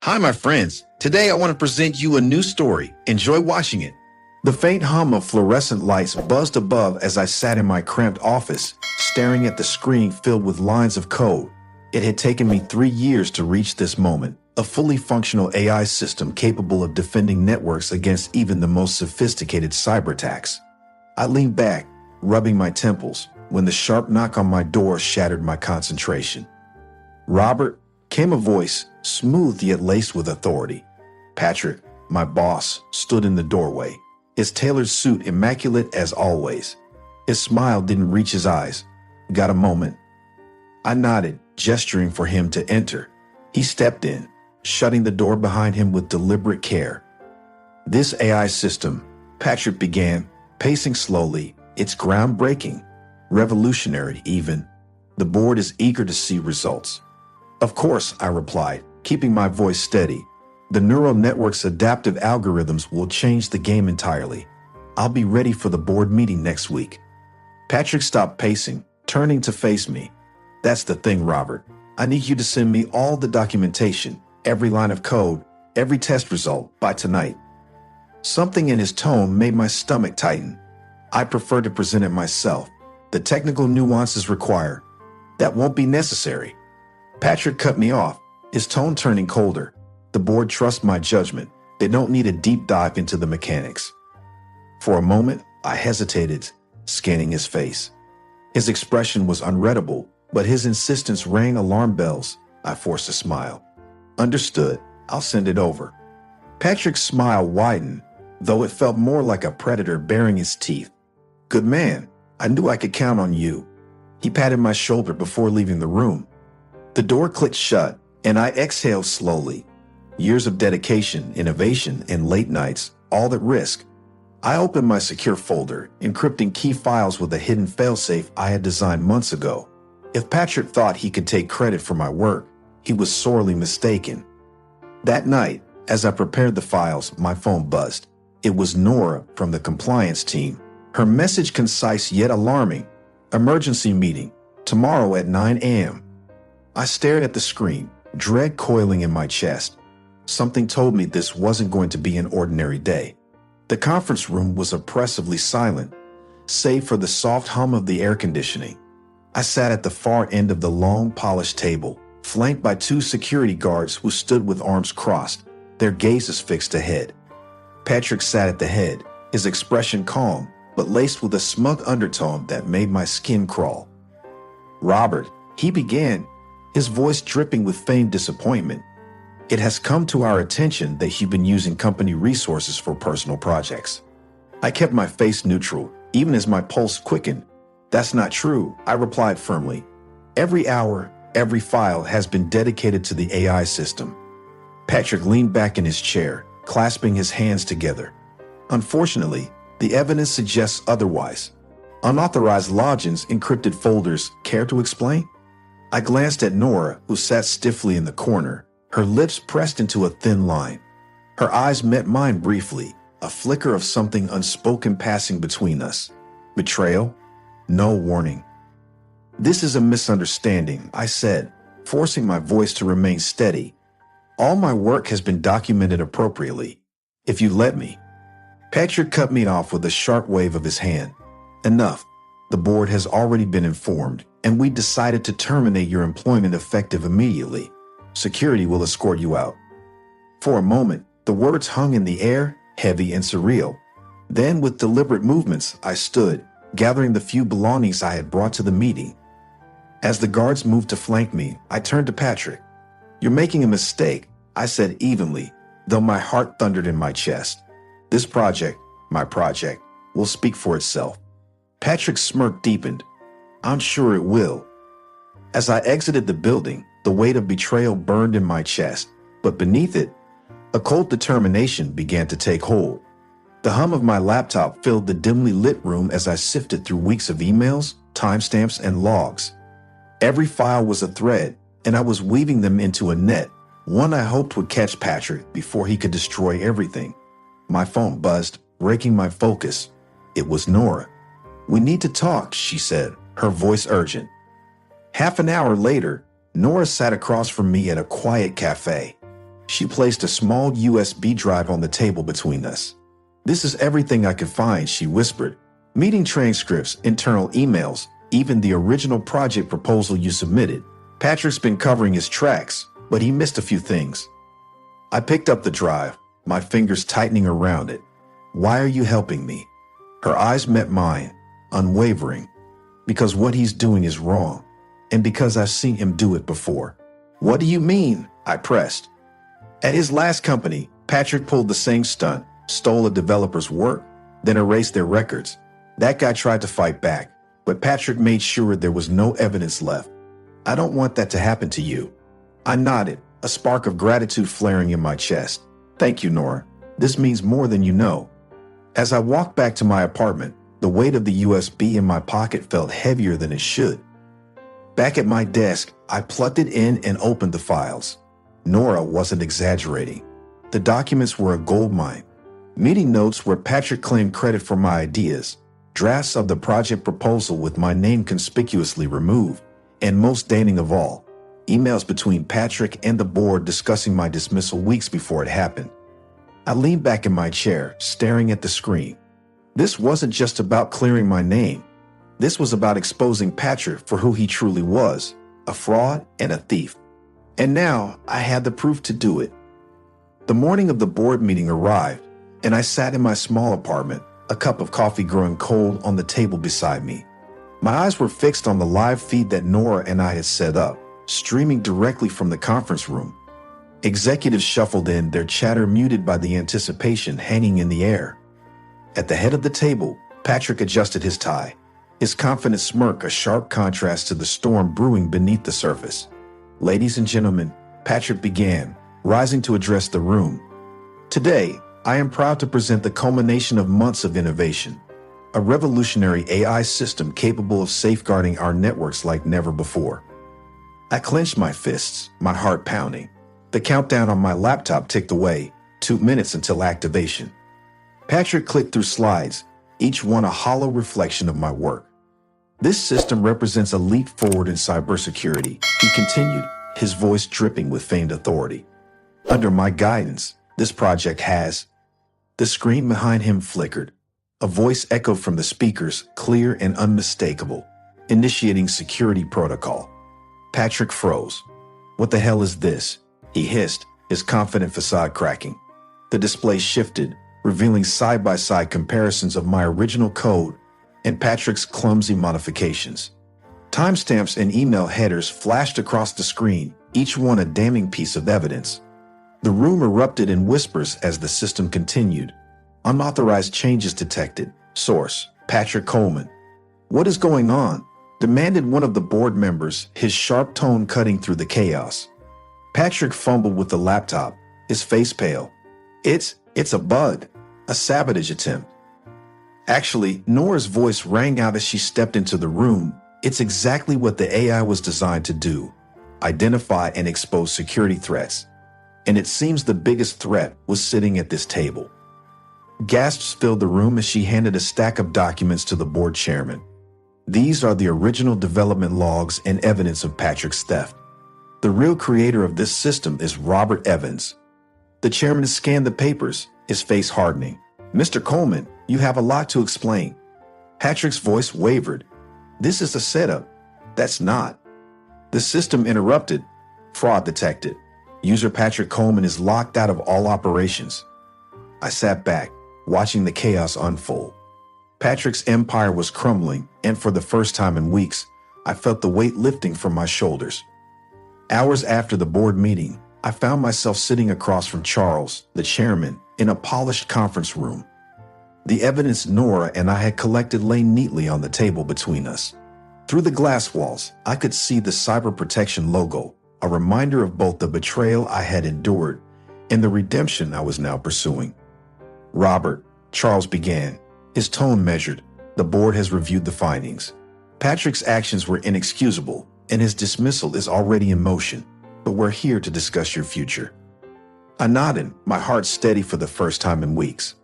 Hi, my friends. Today I want to present you a new story. Enjoy watching it. The faint hum of fluorescent lights buzzed above as I sat in my cramped office, staring at the screen filled with lines of code. It had taken me 3 years to reach this moment, a fully functional AI system capable of defending networks against even the most sophisticated cyber attacks. I leaned back, rubbing my temples, when the sharp knock on my door shattered my concentration. "Robert," came a voice, smooth yet laced with authority. Patrick, my boss, stood in the doorway, his tailored suit immaculate as always. His smile didn't reach his eyes. "Got a moment?" I nodded, gesturing for him to enter. He stepped in, shutting the door behind him with deliberate care. "This AI system," Patrick began, pacing slowly, "it's groundbreaking, revolutionary even. The board is eager to see results." "Of course," I replied, keeping my voice steady. "The neural network's adaptive algorithms will change the game entirely. I'll be ready for the board meeting next week." Patrick stopped pacing, turning to face me. "That's the thing, Robert. I need you to send me all the documentation, every line of code, every test result by tonight." Something in his tone made my stomach tighten. "I prefer to present it myself. The technical nuances require. That won't be necessary." Patrick cut me off, his tone turning colder. "The board trusts my judgment. They don't need a deep dive into the mechanics." For a moment, I hesitated, scanning his face. His expression was unreadable, but his insistence rang alarm bells. I forced a smile. "Understood. I'll send it over." Patrick's smile widened, though it felt more like a predator baring his teeth. "Good man. I knew I could count on you." He patted my shoulder before leaving the room. The door clicked shut, and I exhaled slowly. Years of dedication, innovation, and late nights, all at risk. I opened my secure folder, encrypting key files with a hidden failsafe I had designed months ago. If Patrick thought he could take credit for my work, he was sorely mistaken. That night, as I prepared the files, my phone buzzed. It was Nora from the compliance team. Her message concise yet alarming. "Emergency meeting, tomorrow at 9 a.m. I stared at the screen, dread coiling in my chest. Something told me this wasn't going to be an ordinary day. The conference room was oppressively silent, save for the soft hum of the air conditioning. I sat at the far end of the long, polished table, flanked by 2 security guards who stood with arms crossed, their gazes fixed ahead. Patrick sat at the head, his expression calm, but laced with a smug undertone that made my skin crawl. "Robert," he began, his voice dripping with feigned disappointment. "It has come to our attention that you've been using company resources for personal projects." I kept my face neutral, even as my pulse quickened. "That's not true," I replied firmly. "Every hour, every file has been dedicated to the AI system." Patrick leaned back in his chair, clasping his hands together. "Unfortunately, the evidence suggests otherwise. Unauthorized logins, encrypted folders. Care to explain?" I glanced at Nora, who sat stiffly in the corner, her lips pressed into a thin line. Her eyes met mine briefly, a flicker of something unspoken passing between us. Betrayal? No warning. "This is a misunderstanding," I said, forcing my voice to remain steady. "All my work has been documented appropriately. If you let me." Patrick cut me off with a sharp wave of his hand. "Enough. The board has already been informed, and we decided to terminate your employment effective immediately. Security will escort you out." For a moment, the words hung in the air, heavy and surreal. Then, with deliberate movements, I stood, gathering the few belongings I had brought to the meeting. As the guards moved to flank me, I turned to Patrick. "You're making a mistake," I said evenly, though my heart thundered in my chest. "This project, my project, will speak for itself." Patrick's smirk deepened. "I'm sure it will." As I exited the building, the weight of betrayal burned in my chest, but beneath it, a cold determination began to take hold. The hum of my laptop filled the dimly lit room as I sifted through weeks of emails, timestamps, and logs. Every file was a thread, and I was weaving them into a net, one I hoped would catch Patrick before he could destroy everything. My phone buzzed, breaking my focus. It was Nora. "We need to talk," she said, her voice urgent. Half an hour later, Nora sat across from me at a quiet cafe. She placed a small USB drive on the table between us. "This is everything I could find," she whispered. "Meeting transcripts, internal emails, even the original project proposal you submitted. Patrick's been covering his tracks, but he missed a few things." I picked up the drive, my fingers tightening around it. "Why are you helping me?" Her eyes met mine, unwavering. "Because what he's doing is wrong, and because I've seen him do it before." "What do you mean?" I pressed. "At his last company, Patrick pulled the same stunt, stole a developer's work, then erased their records. That guy tried to fight back, but Patrick made sure there was no evidence left. I don't want that to happen to you." I nodded, a spark of gratitude flaring in my chest. "Thank you, Nora. This means more than you know." As I walked back to my apartment, the weight of the USB in my pocket felt heavier than it should. Back at my desk, I plugged it in and opened the files. Nora wasn't exaggerating. The documents were a goldmine. Meeting notes where Patrick claimed credit for my ideas, drafts of the project proposal with my name conspicuously removed, and most damning of all, emails between Patrick and the board discussing my dismissal weeks before it happened. I leaned back in my chair, staring at the screen. This wasn't just about clearing my name. This was about exposing Patrick for who he truly was, a fraud and a thief. And now I had the proof to do it. The morning of the board meeting arrived, and I sat in my small apartment, a cup of coffee growing cold on the table beside me. My eyes were fixed on the live feed that Nora and I had set up, streaming directly from the conference room. Executives shuffled in, their chatter muted by the anticipation hanging in the air. At the head of the table, Patrick adjusted his tie, his confident smirk a sharp contrast to the storm brewing beneath the surface. "Ladies and gentlemen," Patrick began, rising to address the room. "Today, I am proud to present the culmination of months of innovation, a revolutionary AI system capable of safeguarding our networks like never before." I clenched my fists, my heart pounding. The countdown on my laptop ticked away, 2 minutes until activation. Patrick clicked through slides, each one a hollow reflection of my work. "This system represents a leap forward in cybersecurity," he continued, his voice dripping with feigned authority. "Under my guidance, this project has—" The screen behind him flickered. A voice echoed from the speakers, clear and unmistakable, initiating security protocol. Patrick froze. "What the hell is this?" he hissed, his confident facade cracking. The display shifted, revealing side-by-side comparisons of my original code and Patrick's clumsy modifications. Timestamps and email headers flashed across the screen, each one a damning piece of evidence. The room erupted in whispers as the system continued. "Unauthorized changes detected. Source, Patrick Coleman." "What is going on?" demanded one of the board members, his sharp tone cutting through the chaos. Patrick fumbled with the laptop, his face pale. It's a bug, a sabotage attempt." Actually, Nora's voice rang out as she stepped into the room. "It's exactly what the AI was designed to do, identify and expose security threats. And it seems the biggest threat was sitting at this table." Gasps filled the room as she handed a stack of documents to the board chairman. "These are the original development logs and evidence of Patrick's theft. The real creator of this system is Robert Evans." The chairman scanned the papers, his face hardening. "Mr. Coleman, you have a lot to explain." Patrick's voice wavered. "This is a setup. That's not." The system interrupted. "Fraud detected. User Patrick Coleman is locked out of all operations." I sat back, watching the chaos unfold. Patrick's empire was crumbling, and for the first time in weeks, I felt the weight lifting from my shoulders. Hours after the board meeting, I found myself sitting across from Charles, the chairman, in a polished conference room. The evidence Nora and I had collected lay neatly on the table between us. Through the glass walls, I could see the cyber protection logo, a reminder of both the betrayal I had endured and the redemption I was now pursuing. "Robert," Charles began, his tone measured, "the board has reviewed the findings. Patrick's actions were inexcusable, and his dismissal is already in motion, but we're here to discuss your future." I nodded, my heart steady for the first time in weeks.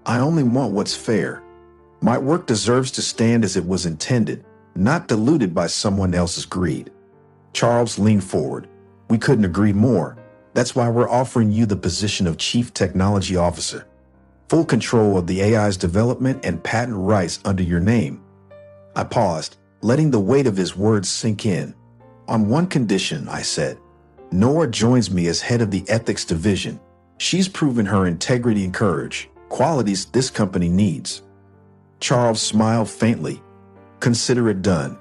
I only want what's fair. My work deserves to stand as it was intended, not diluted by someone else's greed. Charles leaned forward. "We couldn't agree more. That's why we're offering you the position of Chief Technology Officer. Full control of the AI's development and patent rights under your name. I paused, letting the weight of his words sink in. On one condition, I said. Nora joins me as head of the ethics division. She's proven her integrity and courage, qualities this company needs. Charles smiled faintly. Consider it done.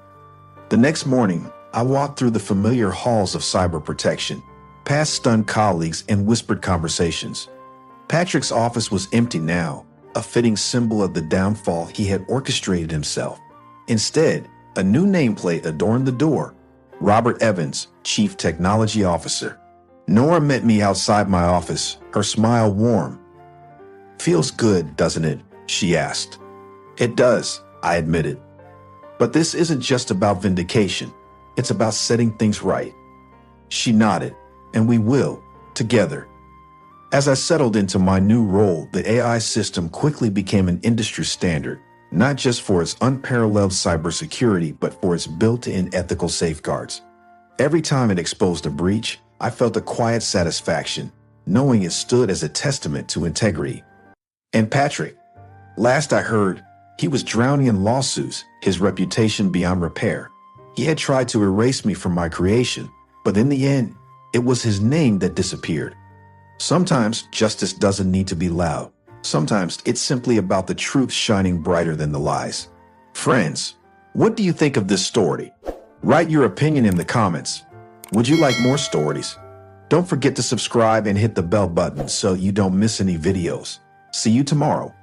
The next morning, I walked through the familiar halls of cyber protection, past stunned colleagues and whispered conversations. Patrick's office was empty now, a fitting symbol of the downfall he had orchestrated himself. Instead, a new nameplate adorned the door. Robert Evans, Chief Technology Officer. Nora met me outside my office, her smile warm. Feels good, doesn't it? She asked. It does, I admitted. But this isn't just about vindication. It's about setting things right. She nodded, and we will, together. As I settled into my new role, the AI system quickly became an industry standard, not just for its unparalleled cybersecurity, but for its built-in ethical safeguards. Every time it exposed a breach, I felt a quiet satisfaction, knowing it stood as a testament to integrity. And Patrick, last I heard, he was drowning in lawsuits, his reputation beyond repair. He had tried to erase me from my creation, but in the end, it was his name that disappeared. Sometimes justice doesn't need to be loud. Sometimes it's simply about the truth shining brighter than the lies. Friends, what do you think of this story? Write your opinion in the comments. Would you like more stories? Don't forget to subscribe and hit the bell button so you don't miss any videos. See you tomorrow.